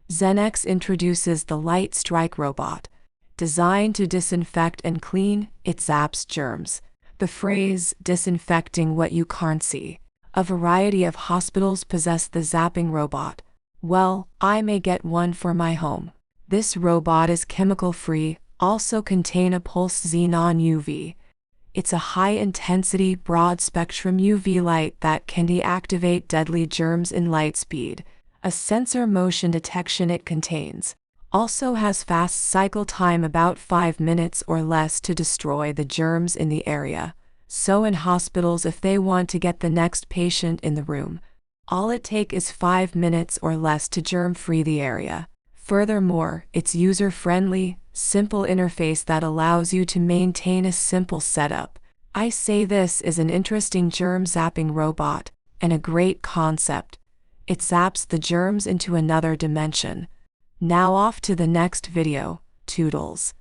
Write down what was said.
Xenex introduces the Light Strike robot. Designed to disinfect and clean, it zaps germs. The phrase, disinfecting what you can't see. A variety of hospitals possess the zapping robot. Well, I may get one for my home. This robot is chemical-free, also contain a pulse xenon UV. It's a high-intensity, broad-spectrum UV light that can deactivate deadly germs in light speed. A sensor motion detection it contains. Also has fast cycle time, about 5 minutes or less, to destroy the germs in the area. So in hospitals, if they want to get the next patient in the room, all it takes is 5 minutes or less to germ-free the area. Furthermore, it's user-friendly, simple interface that allows you to maintain a simple setup. I say this is an interesting germ zapping robot, and a great concept. It zaps the germs into another dimension. Now off to the next video. Toodles.